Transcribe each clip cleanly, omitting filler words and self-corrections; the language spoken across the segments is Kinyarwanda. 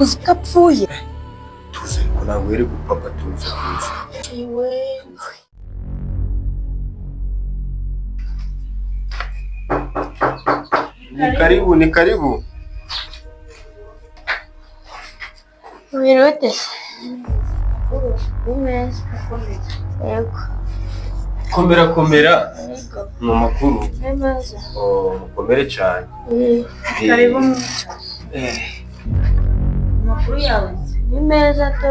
uzikapfuye. Tuze kuna were gupapa tuze. Iwe. Ni karibu. Wirute. Umeze. Yego. Komera. Yego. Mu makuru. Nemaze. Mukomere cyane. Karibu. Makuru yawe. Ni meza to.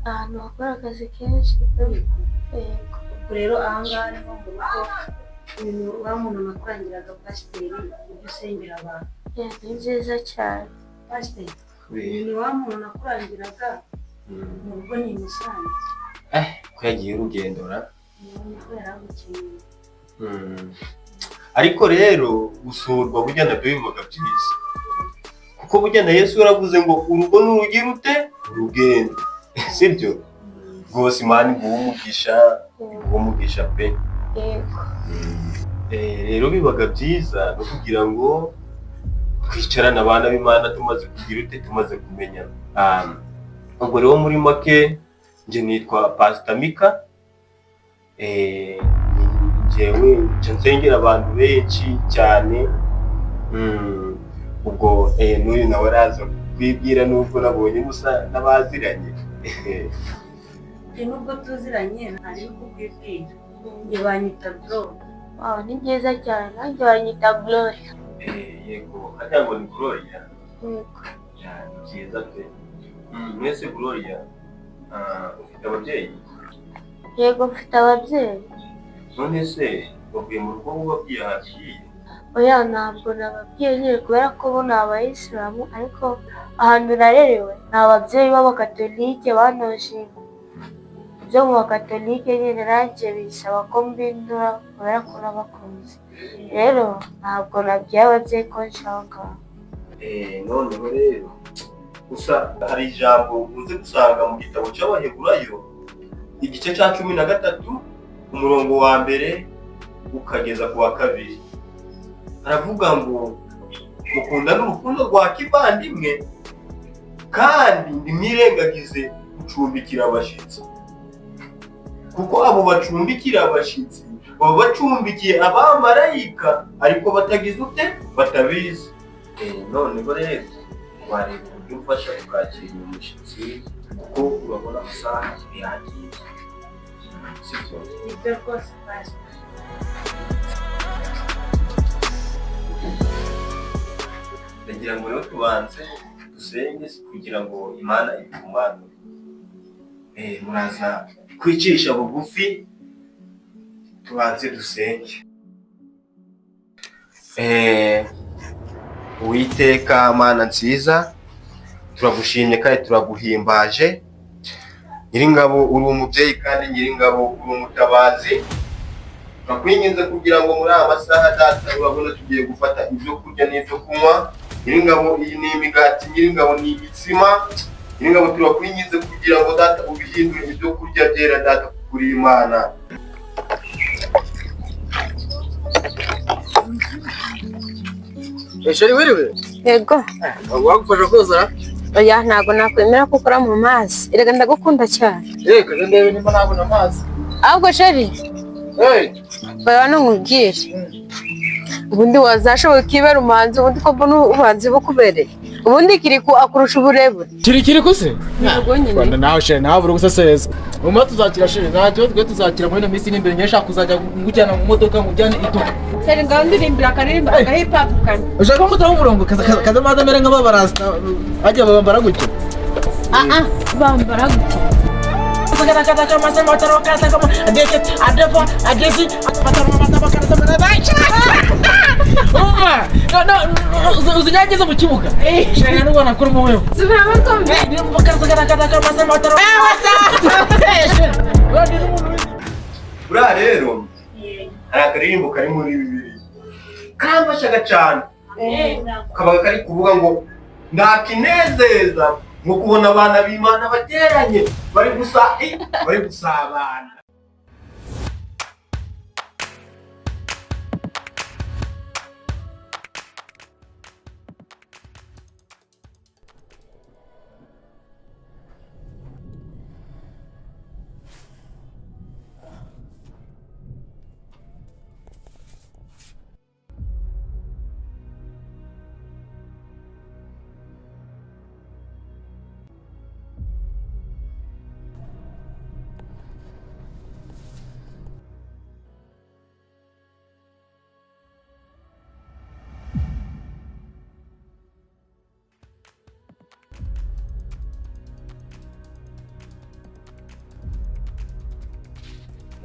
Ahantu bakora akazi kenshi. Yego. Rero ahangaha niho mu rugo ibintu wa muntu nakurangiraga pasiteri ibyo usengera abantu. Ni nziza cyane. Pasiteri ibintu wa muntu nakurangiraga mu rugo ni Musanze. Ko yagiye urugendora. Niko yaragukeneye. Ariko rero gusurwa burya nabyo bivuga byiza. Kuko burya na Yesu yaravuze ngo urugo n'urugira ute urugendo. Sibyo? Rwose Imana umugisha pe. Yego. Rero bibaga byiza no kugira ngo twicarane abana b'Imana tumaze kugira ute tumaze kumenyana. Ubwo rero muri make nje nitwa Pastor Mika. Njyewe nsengera abantu benshi cyane. Ubwo n'uyu nawe araza kwibwira nubwo nabonye musa n'abaziranye. Nubwo tuziranye ntari kukwibwira. Banyita Glory. Ni byiza cyane. Nanjye banyita Glory. Yego, hajya ngo ni Gloria. Yego. Ni byiza pe. Mwese Gloria, ufite ababyeyi? Yego, mfite ababyeyi. None se bavuye mu rugo wababwiye ahagiye? Oya, ntabwo nababwiye nyine kubera ko bo ni abayisilamu, ariko ahantu narerewe ni ababyeyi b'abakatolike banoje ibyo mu bakatolike nyine nanjye bisaba ko mbindura kubera ko nabakunze. Rero ntabwo nabwiye ababyeyi ko nshaka. Noneho rero gusa hari ijambo ukunze gusanga mu gitabo cy'Abaheburayo igice cya 13 umurongo wa mbere ukageza ku wa 2. Aravuga ngo mukundane urukundo rwa kivandimwe kandi ntimwirengagize gucumbikira abashyitsi. Kuko abo bacumbikira abashyitsi baba bacumbikiye abamarayika ariko batagize ute batabizi. Noneho rero wareba uburyo ufasha kwakira umushyitsi kuko urabona amasaha yagiye. Sibyo? Ibyo rwose pasiteri. Ndagira ngo rero tubanze dusenge kugira ngo Imana idumanure. Muraza kwicisha bugufi tubanze dusenge. Uwiteka Mana nziza, turagushimye kandi turaguhimbaje. Nyiringabo uri umubyeyi kandi Nyiringabo uri umutabazi. Turakwinginze kugira ngo muri aya masaha data urabona tugiye gufata ibyo kurya n'ibyo kunywa. Nyiringabo iyi ni imigati, Nyiringabo ni imitsima. Nyiringabo turakwinginze kugira ngo data ubihindure ibyo kurya byera data kuri Imana. Sheri wiriwe? Yego. Wagufasha koza? Oya, ntabwo nakwemera ko ukora mu mazi. Erega ndagukunda cyane. Kaje ndebe nimba nabona amazi. Ahubwo Sheri. Baba nkubwire. Ubundi wazashoboye kibera umuhanzi ubundi ko mbona ubuhanzi bukubereye. Ubundi Kiriku akurusha uburebure. Kiriku se? Ntabwo nyine. Rwanda nawe Sheri nawe uri guseseza. Muma tuzakira Sheri, ntacyo twe tuzakira muri minsi iri imbere nyesha kuzajya ngujyana mu modoka ngujyane ito. Sheri ngaho ndirimbira akaririmba agahipapu kane. Ushaka ko mutaho umurongo kaza maze mere nk'ababarasta ajya babambara gutyo. Bambara gutyo. Kata masa motor kata kama adeke adefa adesi mata bakana samana bacha. No uzinyageze mu kibuga. Shaka n'ubona kuri mu wewe. Zibaba kombe. Ni bakana kata masa motor. Buriya rero hari akaririmbo kari muri bibiri kamfashaga cyane. Kabaga kari kuvuga ngo ndakinezeza ngo kubona abana b'Imana bateranye bari gusabana.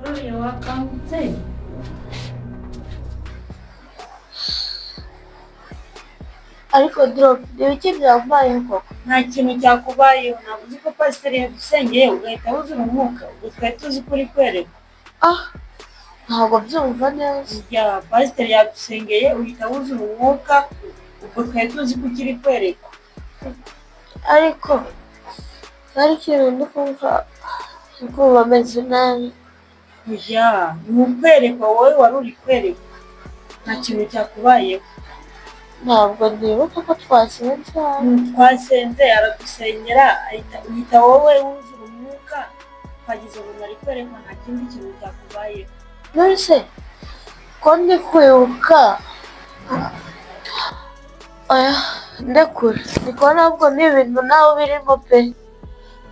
Gloria wakangutse. ariko drop reba iki byambaye koko. Nta kintu cyakubayeho, ntabwo uzi ko pasiteri yadusengeye ugahita wuzura umwuka, ubwo twari tuzi ko uri kwereka. Ntabwo byumva neza. Ya pasiteri yadusengeye uhita wuzura umwuka, ubwo twari tuzi ko ukiri kwereka. Ariko ikintu ndi kumva ameze nabi. Ya ni ukwerekwa, wowe wari uri kwerekwa, nta kintu cyakubayeho. Ntabwo ndibuka ko twasenze. Twasenze aradusengera uhita wowe wuzura umwuka, twagize ngo nari kwerekwa, nta kindi kintu cyakubayeho. Nonese ko ndi kwibuka oya ndekure niko ntabwo ni ibintu nawe birimo pe.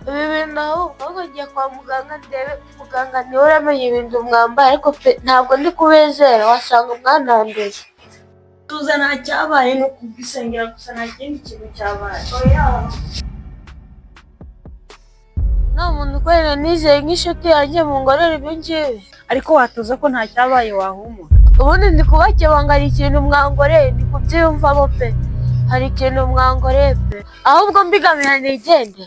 Ibi bintu ahubwo ngiye kwa muganga ndebe muganga niwe uramenya ibintu mwambaye, ariko pe ntabwo ndi kubizera, wasanga mwananduye. Tuza nta cyabaye, no kubwisengera gusa, nta kindi kintu cyabaye. Nta muntu ukorera nizeye nk'inshuti yanjye mu ngorore ibyo ngibi. Ariko watuza ko nta cyabaye wahumura. Ubundi ndi kubakebanga hari ikintu mwangoreye, ndi kubyiyumvamo pe. Hari ikintu mwangoreye pe, ahubwo mbigamira nigende.